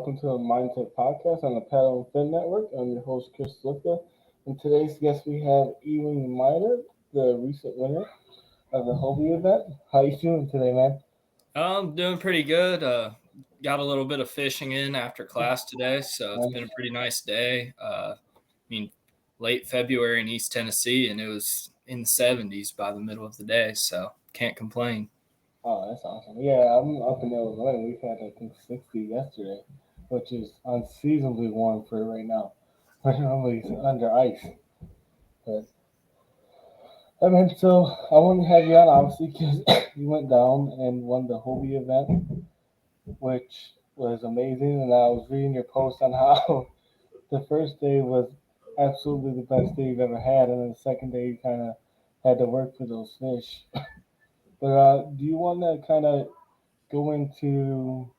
welcome to the MindSet podcast on the Paddle and Fin Network. I'm your host, Chris Lipka, and today's guest we have Ewing Minor, the recent winner of the Hobie event. How you doing today, man? I'm doing pretty good. Got a little bit of fishing in after class today, so it's been a pretty nice day. Late February in East Tennessee, and it was in the 70s by the middle of the day, so can't complain. Oh, that's awesome. Yeah, I'm up in Illinois. We've had, I think, 60 yesterday, which is unseasonably warm for right now. We're normally under ice. But, I mean, so I want to have you on, obviously, because you went down and won the Hobie event, which was amazing. And I was reading your post on how the first day was absolutely the best day you've ever had, and then the second day you kind of had to work for those fish. But do you want to kind of go into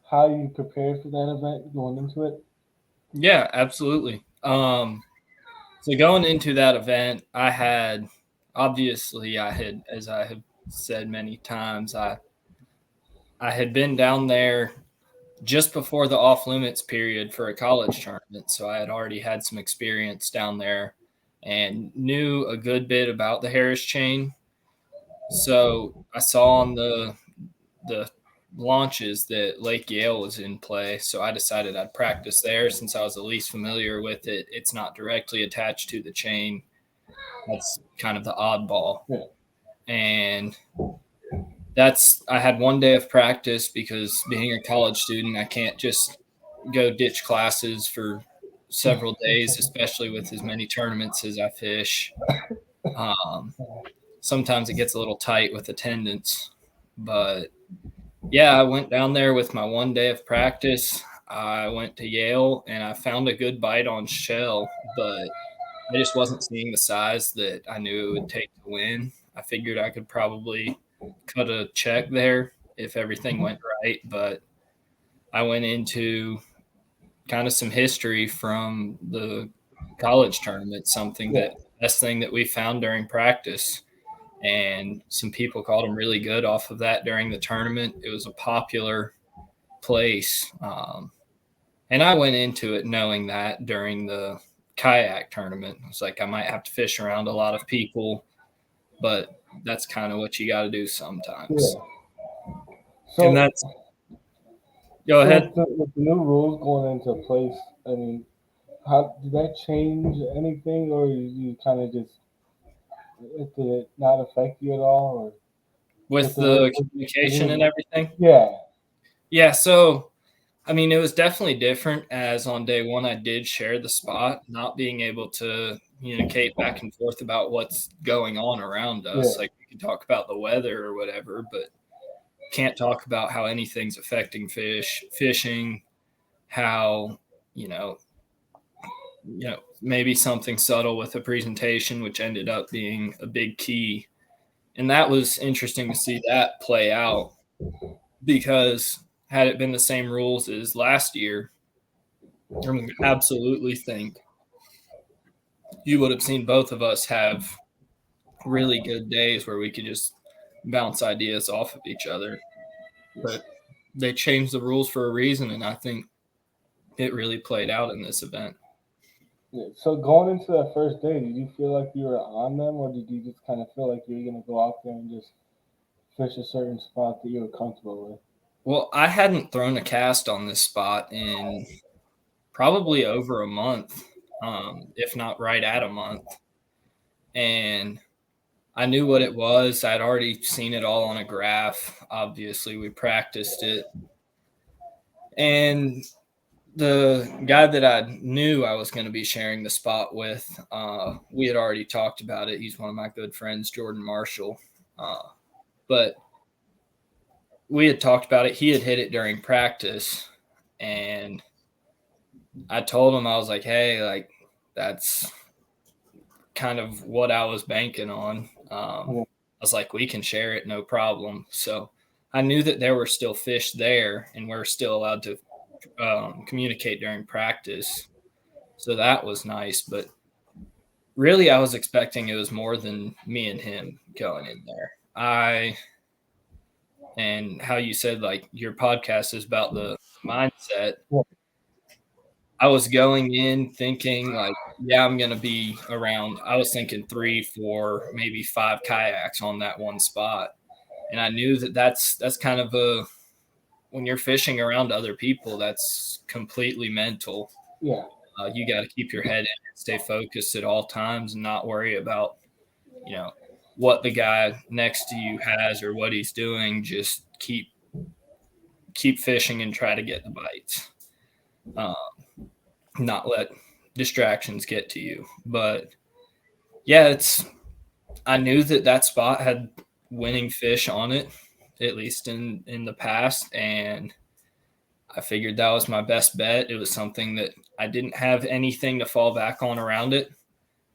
how you prepared for that event going into it? Yeah, absolutely. So going into that event, as I have said many times, I had been down there just before the off limits period for a college tournament. So I had already had some experience down there and knew a good bit about the Harris chain. So I saw on the launches that Lake Yale was in play. So I decided I'd practice there since I was the least familiar with it. It's not directly attached to the chain. That's kind of the oddball. Yeah. And I had one day of practice because being a college student, I can't just go ditch classes for several days, especially with as many tournaments as I fish. Sometimes it gets a little tight with attendance, but yeah, I went down there with my one day of practice. I went to Yale and I found a good bite on shell, but I just wasn't seeing the size that I knew it would take to win. I figured I could probably cut a check there if everything went right, but I went into kind of some history from the college tournament, the best thing that we found during practice. And some people called them really good off of that during the tournament. It was a popular place. And I went into it knowing that during the kayak tournament. I was like, I might have to fish around a lot of people, but that's kind of what you got to do sometimes. Yeah. And So, that's go ahead. with the new rules going into place, I mean, how did that change anything, or you kind of just did it not affect you at all, or With the communication and everything. Yeah. Yeah. So, I mean, it was definitely different as on day one, I did share the spot, not being able to communicate back and forth about what's going on around us. Yeah. Like we can talk about the weather or whatever, but can't talk about how anything's affecting fishing, how, maybe something subtle with the presentation, which ended up being a big key. And that was interesting to see that play out because had it been the same rules as last year, I absolutely think you would have seen both of us have really good days where we could just bounce ideas off of each other. But they changed the rules for a reason, and I think it really played out in this event. Yeah. So going into that first day, did you feel like you were on them, or did you just kind of feel like you were going to go out there and just fish a certain spot that you were comfortable with? Well, I hadn't thrown a cast on this spot in probably over a month, if not right at a month. And I knew what it was. I'd already seen it all on a graph. Obviously, we practiced it. And the guy that I knew I was going to be sharing the spot with, we had already talked about it. He's one of my good friends, Jordan Marshall. But we had talked about it. He had hit it during practice. And I told him, I was like, hey, like, that's kind of what I was banking on. I was like, we can share it, no problem. So I knew that there were still fish there and we're still allowed to communicate during practice. So that was nice. But really, I was expecting it was more than me and him going in there. And how you said, like, your podcast is about the mindset. Yeah. I was going in thinking like, yeah, I'm going to be around. I was thinking 3, 4, maybe 5 kayaks on that one spot. And I knew that that's kind of when you're fishing around other people, that's completely mental. Yeah. You got to keep your head in and stay focused at all times and not worry about, what the guy next to you has or what he's doing. Just keep fishing and try to get the bites. Not let distractions get to you. But yeah, I knew that spot had winning fish on it, at least in the past, and I figured that was my best bet. It was something that I didn't have anything to fall back on around it.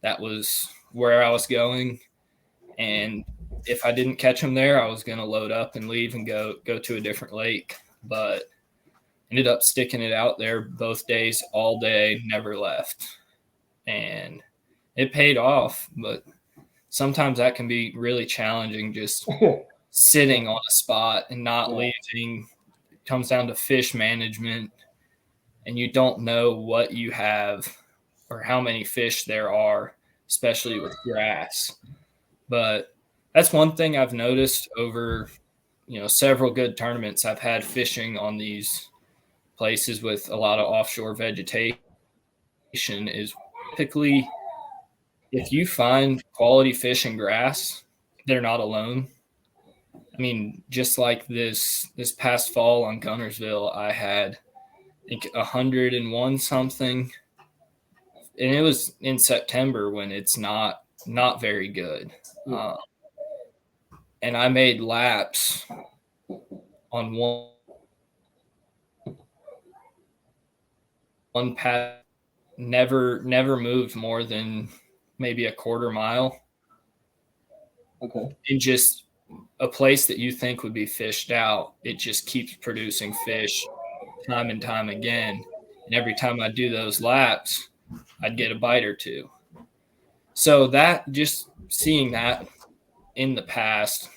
That was where I was going, and if I didn't catch them there, I was going to load up and leave and go to a different lake. But ended up sticking it out there both days, all day, never left, and it paid off. But sometimes that can be really challenging, just sitting on a spot and not leaving. It comes down to fish management, and you don't know what you have or how many fish there are, especially with grass. But that's one thing I've noticed over, several good tournaments I've had fishing on these places with a lot of offshore vegetation is typically if you find quality fish and grass, they're not alone. I mean, just like this past fall on Gunnersville, I had I think 101 something, and it was in September when it's not very good. And I made laps on one path, never moved more than maybe a quarter mile. Okay. In just a place that you think would be fished out, it just keeps producing fish time and time again. And every time I do those laps, I'd get a bite or two. So that just seeing that in the past,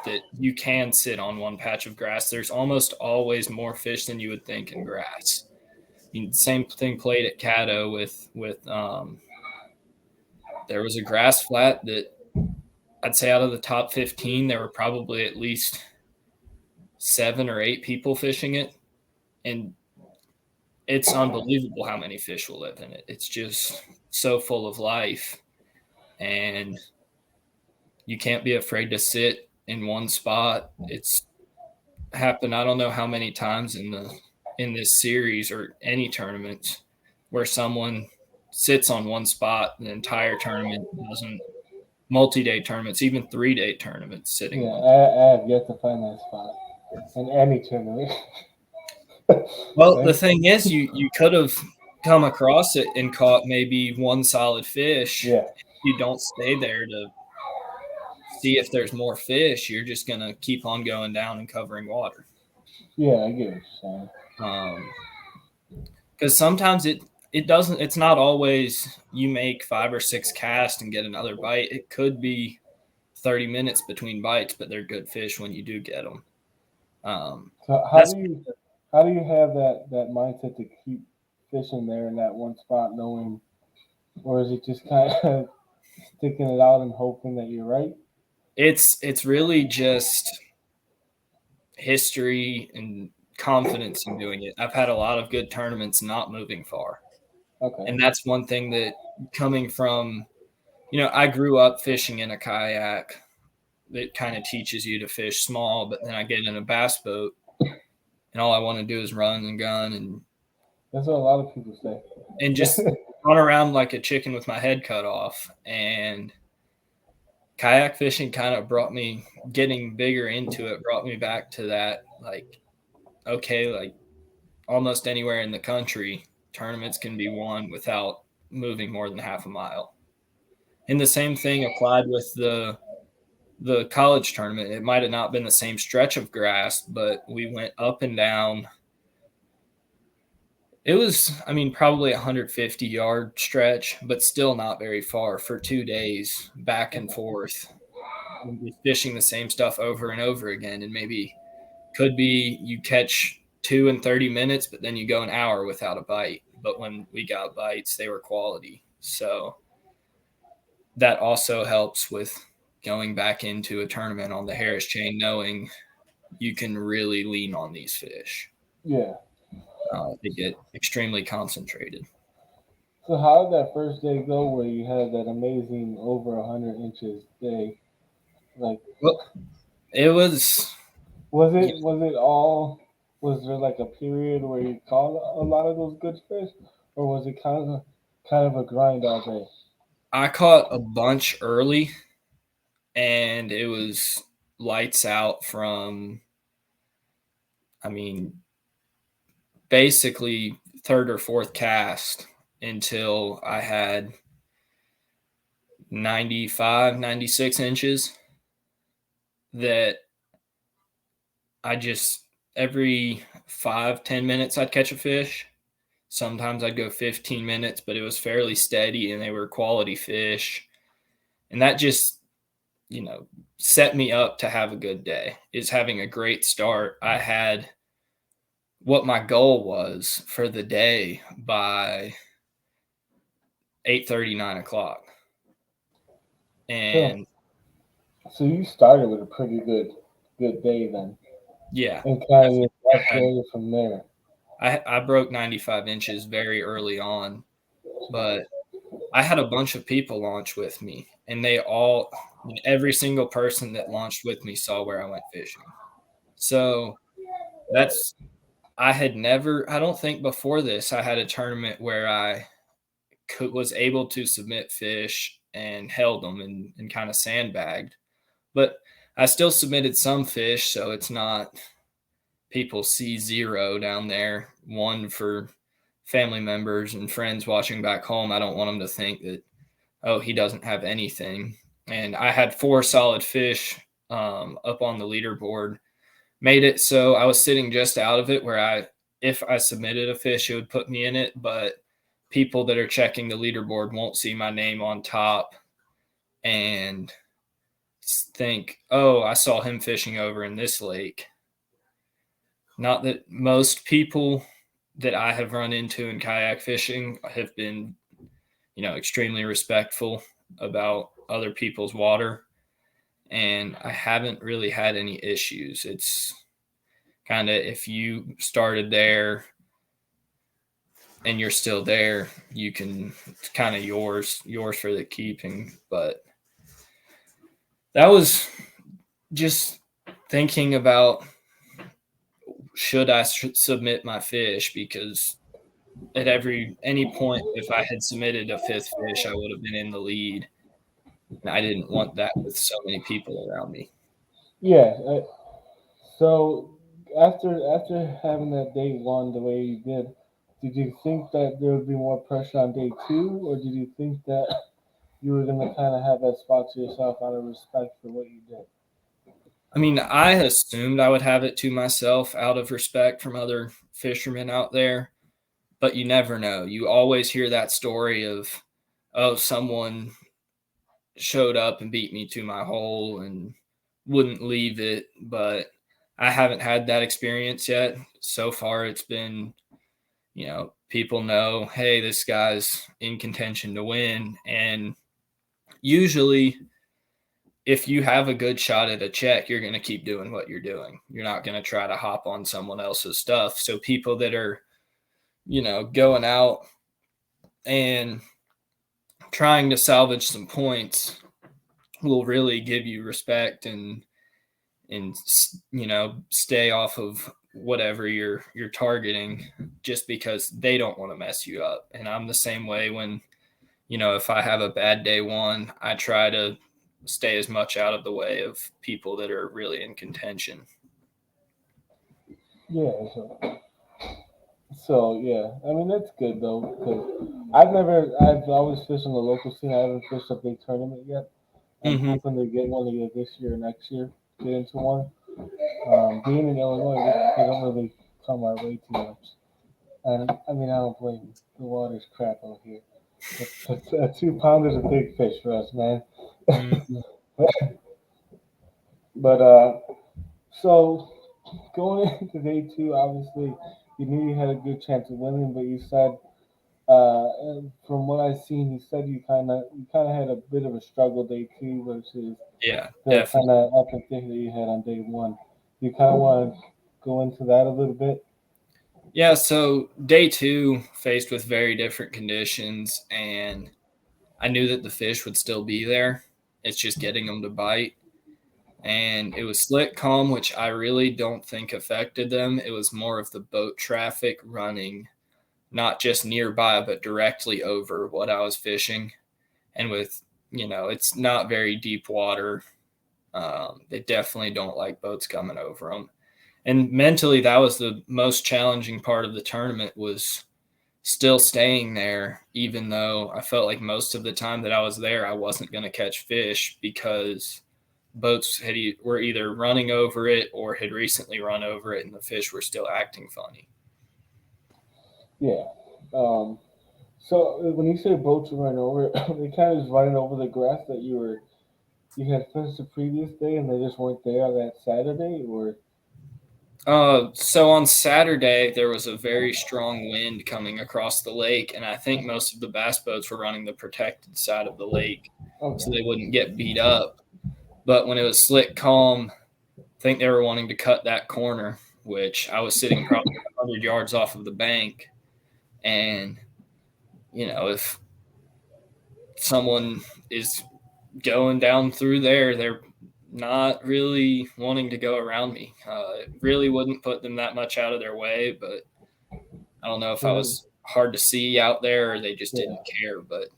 that you can sit on one patch of grass, there's almost always more fish than you would think in grass. I mean, same thing played at Caddo with there was a grass flat that I'd say out of the top 15, there were probably at least 7 or 8 people fishing it. And it's unbelievable how many fish will live in it. It's just so full of life. And you can't be afraid to sit in one spot. It's happened I don't know how many times in this series or any tournament where someone sits on one spot the entire tournament, doesn't multi-day tournaments, even 3-day tournaments sitting. Yeah, I have yet to find that spot in any tournament. Well, the thing is, you could have come across it and caught maybe one solid fish. Yeah. You don't stay there to see if there's more fish. You're just going to keep on going down and covering water. Yeah, I get what you're saying. Because sometimes it doesn't, it's not always you make 5 or 6 casts and get another bite. It could be 30 minutes between bites, but they're good fish when you do get them. So how do you have that mindset to keep fishing there in that one spot, knowing, or is it just kind of sticking it out and hoping that you're right? It's really just history and confidence in doing it. I've had a lot of good tournaments not moving far. Okay. And that's one thing that coming from, I grew up fishing in a kayak that kind of teaches you to fish small, but then I get in a bass boat and all I want to do is run and gun and that's what a lot of people say. And just run around like a chicken with my head cut off. And kayak fishing kind of brought me, getting bigger into it, brought me back to that, like, okay, like almost anywhere in the country, tournaments can be won without moving more than half a mile. And the same thing applied with the college tournament. It might have not been the same stretch of grass, but we went up and down. It was, probably 150-yard stretch, but still not very far for 2 days, back and forth, fishing the same stuff over and over again. And maybe could be you catch 2 and 30 minutes, but then you go an hour without a bite. But when we got bites, they were quality. So that also helps with going back into a tournament on the Harris chain, knowing you can really lean on these fish. Yeah. They get extremely concentrated. So how did that first day go where you had that amazing over 100 inches day? Like, Well, it was, was it all? Was there like a period where you caught a lot of those good fish, or was it kind of a grind all day? I caught a bunch early, and it was lights out from, I mean, basically third or fourth cast until I had 95, 96 inches that I just every 5, 10 minutes I'd catch a fish. Sometimes I'd go 15 minutes, but it was fairly steady and they were quality fish. And that just, set me up to have a good day. Is having a great start. I had what my goal was for the day by 8:30, 9 o'clock. So, And so you started with a pretty good day then, yeah, and kind of I had escalated from there. I broke 95 inches very early on, but I had a bunch of people launch with me, and they all, every single person that launched with me saw where I went fishing. So that's, I had never, I don't think before this, I had a tournament where I was able to submit fish and held them and kind of sandbagged. But I still submitted some fish, so it's not people see zero down there, one for family members and friends watching back home. I don't want them to think that, oh, he doesn't have anything. And I had 4 solid fish up on the leaderboard, made it so I was sitting just out of it where if I submitted a fish, it would put me in it, but people that are checking the leaderboard won't see my name on top and think, oh, I saw him fishing over in this lake. Not that most people that I have run into in kayak fishing have been, extremely respectful about other people's water. And I haven't really had any issues. It's kind of, if you started there and you're still there, you can, it's kind of yours for the keeping. But that was just thinking about, should I submit my fish? Because at any point, if I had submitted a 5th fish, I would have been in the lead. And I didn't want that with so many people around me. Yeah. So after having that day one the way you did you think that there would be more pressure on day two, or did you think that you were gonna kind of have that spot to yourself out of respect for what you did? I mean, I assumed I would have it to myself out of respect from other fishermen out there, but you never know. You always hear that story of, oh, someone showed up and beat me to my hole and wouldn't leave it, but I haven't had that experience yet. So far, it's been, people know, hey, this guy's in contention to win. And usually, if you have a good shot at a check, you're going to keep doing what you're doing. You're not going to try to hop on someone else's stuff. So people that are, going out and trying to salvage some points will really give you respect and stay off of whatever you're targeting, just because they don't want to mess you up. And I'm the same way. When if I have a bad day one, I try to stay as much out of the way of people that are really in contention. Yeah. So yeah, I mean that's good though because I've always fished on the local scene. I haven't fished a big tournament yet. I'm Mm-hmm. hoping to get one either this year or next year. Get into one. Being in Illinois, they don't really come our way too much. And I mean, I don't blame you. The water's crap out here. A 2 pounder is a big fish for us, man. Mm-hmm. But so going into day two, obviously you knew you had a good chance of winning, but you said, from what I've seen, you said you kind of had a bit of a struggle day two versus Yeah, the kind definitely. of epic day that you had on day one. You kind of want to go into that a little bit. Yeah, so day two faced with very different conditions, and I knew that the fish would still be there. It's just getting them to bite. And it was slick calm, which I really don't think affected them. It was more of the boat traffic running, not just nearby, but directly over what I was fishing. And with, it's not very deep water. They definitely don't like boats coming over them. And mentally, that was the most challenging part of the tournament was still staying there, even though I felt like most of the time that I was there, I wasn't going to catch fish because boats were either running over it or had recently run over it, and the fish were still acting funny. Yeah. Um, so when you say boats were running over, they kind of just running over the grass that you had finished the previous day, and they just weren't there that Saturday, or So on Saturday, there was a very strong wind coming across the lake, and I think most of the bass boats were running the protected side of the lake so they okay, wouldn't get beat up. But when it was slick calm, I think they were wanting to cut that corner, which I was sitting probably 100 yards off of the bank. And, if someone is going down through there, they're not really wanting to go around me. It really wouldn't put them that much out of their way, but I don't know if I so was hard to see out there or they just yeah, didn't care, but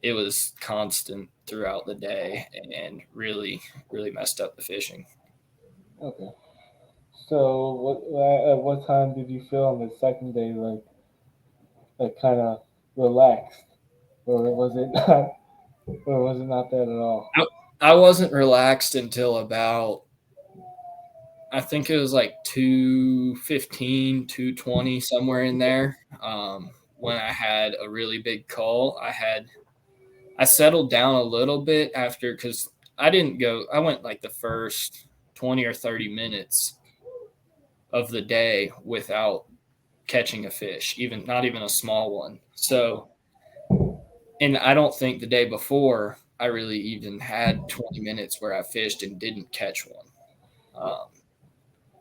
it was constant throughout the day and really, really messed up the fishing. okay. So at what time did you feel on the second day like kind of relaxed, or was it not, or was it not that at all? I, I wasn't relaxed until about, I think it was like 2:15, 2:20, somewhere in there. When I had a really big call, I settled down a little bit after because I went like the first 20 or 30 minutes of the day without catching a fish, even not even a small one. So, and I don't think the day before I really even had 20 minutes where I fished and didn't catch one. Um,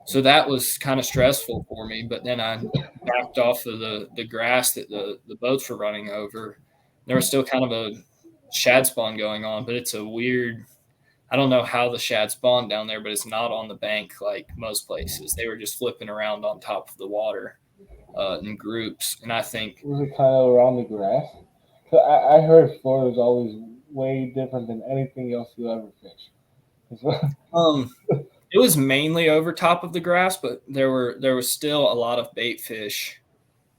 so that was kind of stressful for me. But then I backed off of the grass that the boats were running over. There was still kind of a shad spawn going on, but it's a weird. I don't know how the shad spawned down there, but it's not on the bank like most places. They were just flipping around on top of the water in groups, and I think Was it kind of around the grass? So I heard Florida's always way different than anything else you ever fish. um, it was mainly over top of the grass, but there was still a lot of bait fish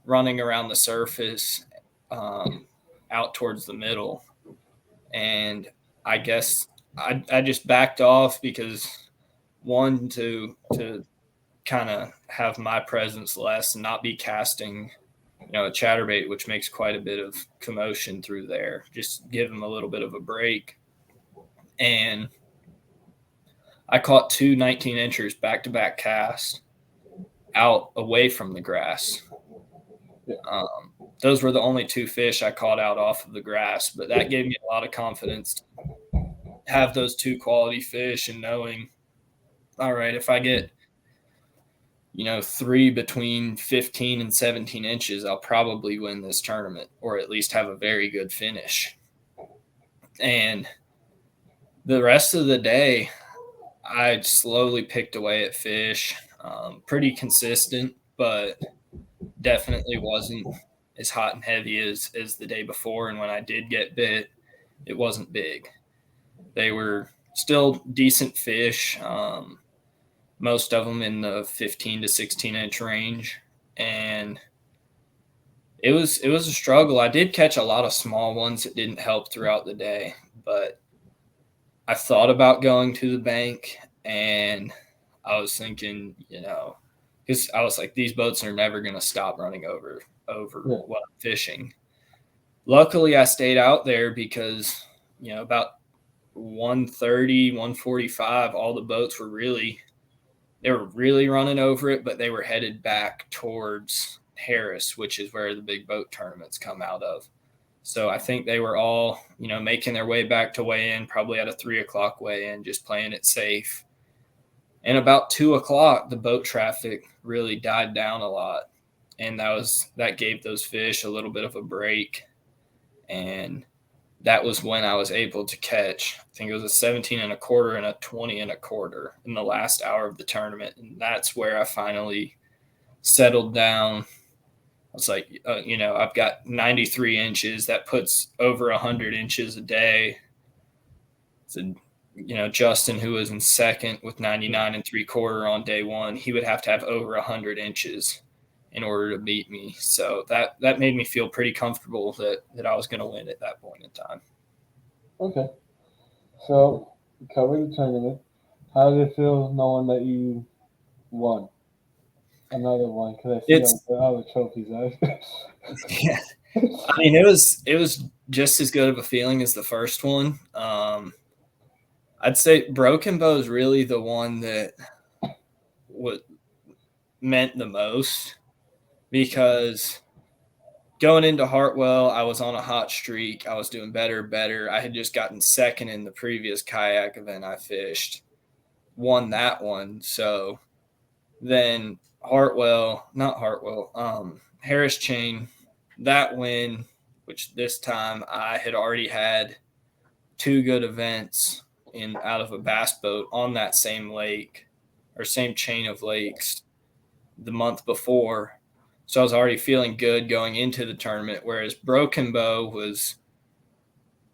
running around the surface, um, out towards the middle. And I guess I just backed off because one to kind of have my presence less and not be casting a chatterbait, which makes quite a bit of commotion through there. Just give them a little bit of a break. And I caught two 19 inchers back to back casts out away from the grass. Yeah. Those were the only two fish I caught out off of the grass, but that gave me a lot of confidence to have those two quality fish and knowing, all right, if I get, three between 15 and 17 inches, I'll probably win this tournament or at least have a very good finish. And the rest of the day, I slowly picked away at fish, pretty consistent, but definitely wasn't as hot and heavy as the day before. And when I did get bit, it wasn't big. They were still decent fish, most of them in the 15 to 16-inch range, and it was a struggle. I did catch a lot of small ones that didn't help throughout the day, but I thought about going to the bank, and I was thinking, because I was like, these boats are never going to stop running over Yeah. what I'm fishing. Luckily, I stayed out there because about 1:30, 1:45, all the boats were really they were really running over it, but they were headed back towards Harris, which is where the big boat tournaments come out of. So I think they were all, making their way back to weigh in, probably at a 3 o'clock weigh in, just playing it safe. And about 2 o'clock, the boat traffic really died down a lot. And that gave those fish a little bit of a break. And that was when I was able to catch, I think it was a 17 and a quarter and a 20 and a quarter in the last hour of the tournament. And that's where I finally settled down. I was like, I've got 93 inches. That puts over 100 inches a day. So, Justin, who was in second with 99 and 3/4 on day one, he would have to have over 100 inches in order to beat me. So that made me feel pretty comfortable that I was going to win at that point in time. Okay. So, you covered the tournament. How did it feel knowing that you won? Another one, because I see all the trophies out. Yeah. I mean, it was just as good of a feeling as the first one. I'd say Broken Bow is really the one that what meant the most, because going into Hartwell, I was on a hot streak. I was doing better. I had just gotten second in the previous kayak event I fished, won that one. So then Harris Chain, that win, which this time I had already had 2 good events out of a bass boat on that same lake or same chain of lakes the month before. So I was already feeling good going into the tournament, whereas Broken Bow was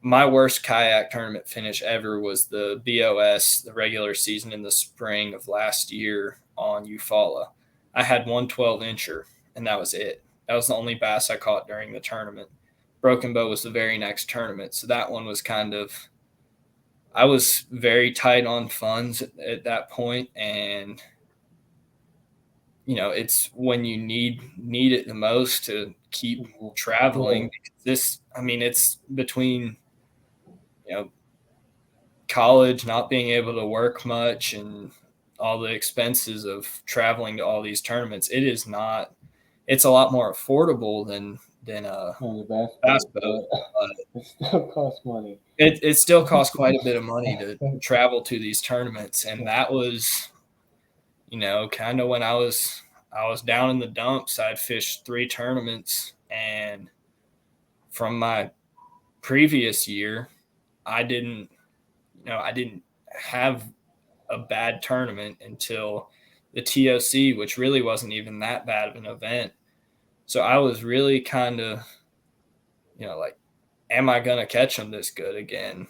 my worst kayak tournament finish ever. Was the BOS, the regular season in the spring of last year on Eufaula. I had 1 12-incher, and that was it. That was the only bass I caught during the tournament. Broken Bow was the very next tournament. So that one was I was very tight on funds at that point, and it's when you need it the most to keep traveling. It's between college, not being able to work much, and all the expenses of traveling to all these tournaments. It's a lot more affordable than a bass boat. It still costs money. It still costs quite a bit of money to travel to these tournaments, and that was kind of when I was down in the dumps. I'd fished 3 tournaments, and from my previous year, I didn't have a bad tournament until the TOC, which really wasn't even that bad of an event. So I was really kind of, like, am I going to catch them this good again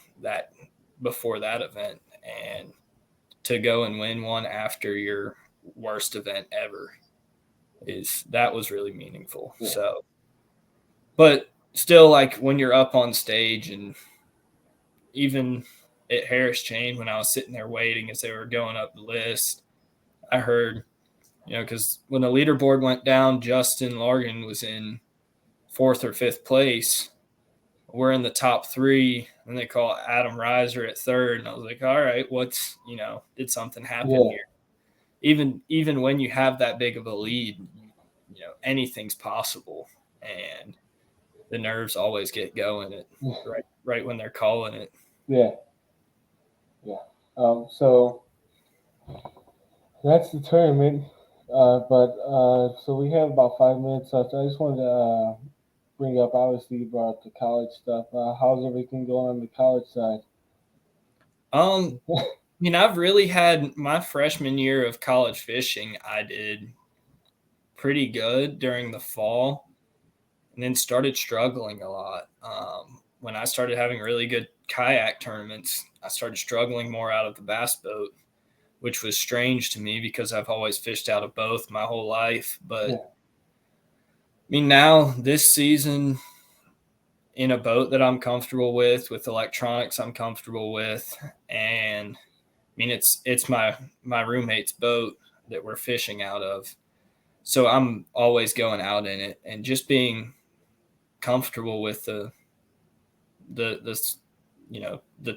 before that event? And to go and win one after your worst event ever that was really meaningful. Yeah. So, but still, like, when you're up on stage, and even at Harris Chain, when I was sitting there waiting as they were going up the list, I heard, because when the leaderboard went down, Justin Largan was in 4th or 5th place. We're in the top 3, and they call Adam Reiser at 3rd. And I was like, all right, did something happen here? Even when you have that big of a lead, anything's possible, and the nerves always get going right when they're calling it. Yeah. So that's the tournament. So we have about 5 minutes left. I just wanted to bring up, obviously, you brought up the college stuff. How's everything going on the college side? I've really had my freshman year of college fishing. I did pretty good during the fall, and then started struggling a lot. When I started having really good kayak tournaments, I started struggling more out of the bass boat, which was strange to me because I've always fished out of both my whole life. But now this season, in a boat that I'm comfortable with electronics I'm comfortable with, and it's my roommate's boat that we're fishing out of. So I'm always going out in it and just being comfortable with the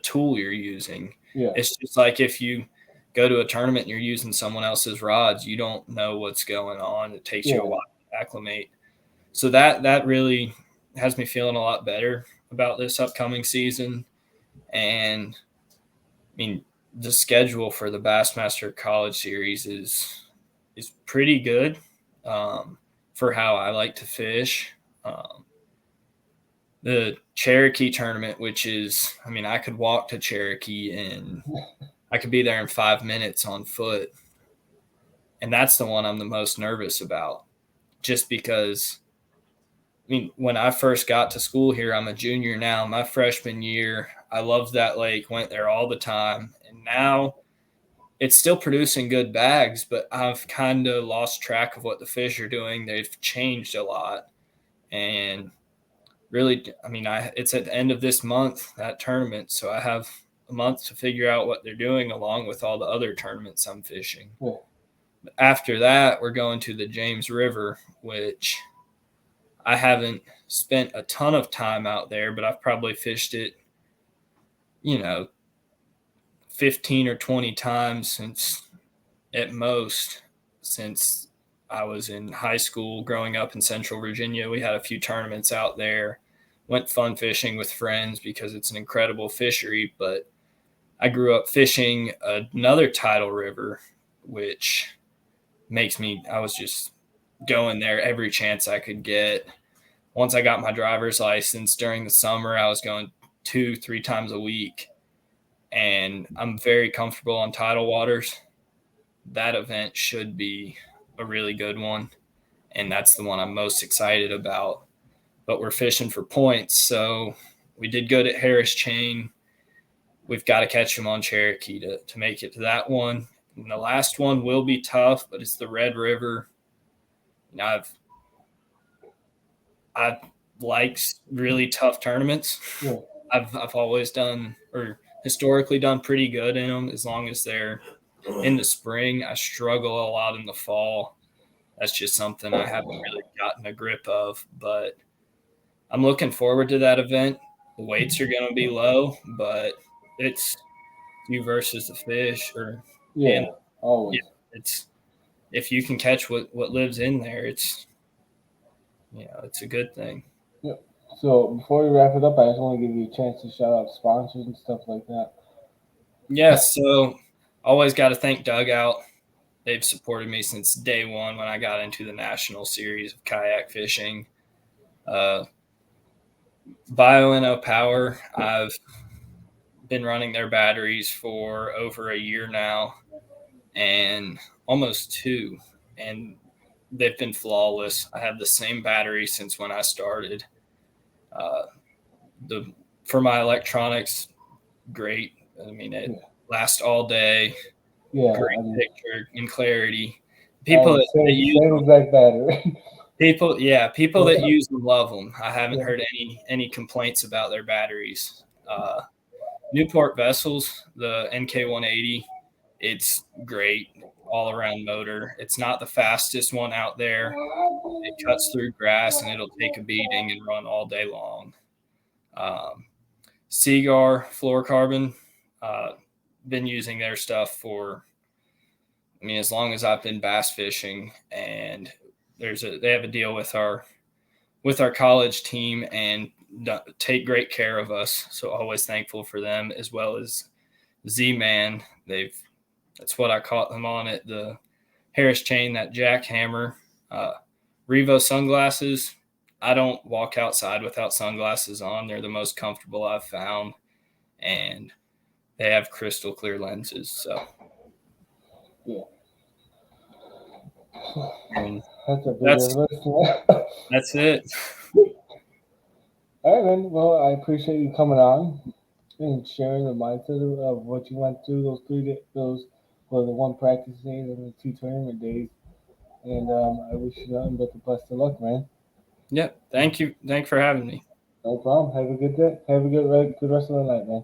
tool you're using. Yeah. It's just like if you go to a tournament and you're using someone else's rods, you don't know what's going on. It takes you a while to acclimate. So that really has me feeling a lot better about this upcoming season. And I mean, the schedule for the Bassmaster College Series is pretty good for how I like to fish. The Cherokee tournament, which is, I mean, I could walk to Cherokee and I could be there in 5 minutes on foot. And that's the one I'm the most nervous about, just because, I mean, when I first got to school here, I'm a junior now. My freshman year, I loved that lake, went there all the time. And now it's still producing good bags, but I've kind of lost track of what the fish are doing. They've changed a lot. And really, I mean, it's at the end of this month, that tournament. So I have a month to figure out what they're doing along with all the other tournaments I'm fishing. Yeah. After that, we're going to the James River, which I haven't spent a ton of time out there, but I've probably fished it, 15 or 20 times since I was in high school. Growing up in Central Virginia, we had a few tournaments out there, went fun fishing with friends because it's an incredible fishery. But I grew up fishing another tidal river, which I was just going there every chance I could get. Once I got my driver's license during the summer, I was going 2-3 times a week, and I'm very comfortable on tidal waters. That event should be a really good one, and that's the one I'm most excited about. But we're fishing for points, so we did good at Harris Chain. We've got to catch them on Cherokee to make it to that one. And the last one will be tough, but it's the Red River. I like really tough tournaments. Yeah. I've always done, or historically done, pretty good in them as long as they're in the spring. I struggle a lot in the fall. That's just something I haven't really gotten a grip of, but I'm looking forward to that event. The weights are going to be low, but it's you versus the fish, always. It's if you can catch what lives in there, it's a good thing. Yep. So before we wrap it up, I just want to give you a chance to shout out sponsors and stuff like that. Yeah, so always got to thank Dugout. They've supported me since day one when I got into the national series of kayak fishing. BioNO Power, I've been running their batteries for over a year now, and almost 2, and they've been flawless. I have the same battery since when I started. For my electronics, great. I mean, it lasts all day. Yeah, great picture and clarity. People that use exact battery. People that use them love them. I haven't heard any complaints about their batteries. Newport Vessels, the NK180, it's great all-around motor. It's not the fastest one out there. It cuts through grass and it'll take a beating and run all day long. Seagar fluorocarbon, been using their stuff for, as long as I've been bass fishing, and they have a deal with our college team and take great care of us. So always thankful for them, as well as Z-Man. That's what I caught them on at the Harris Chain, that jackhammer. Revo sunglasses. I don't walk outside without sunglasses on. They're the most comfortable I've found, and they have crystal clear lenses. So yeah. That's it. All right, man. Well, I appreciate you coming on and sharing the mindset of what you went through the one practice days and the 2 tournament days. And I wish you nothing but the best of luck, man. Yep. Thank you. Thanks for having me. No problem. Have a good day. Have a good rest of the night, man.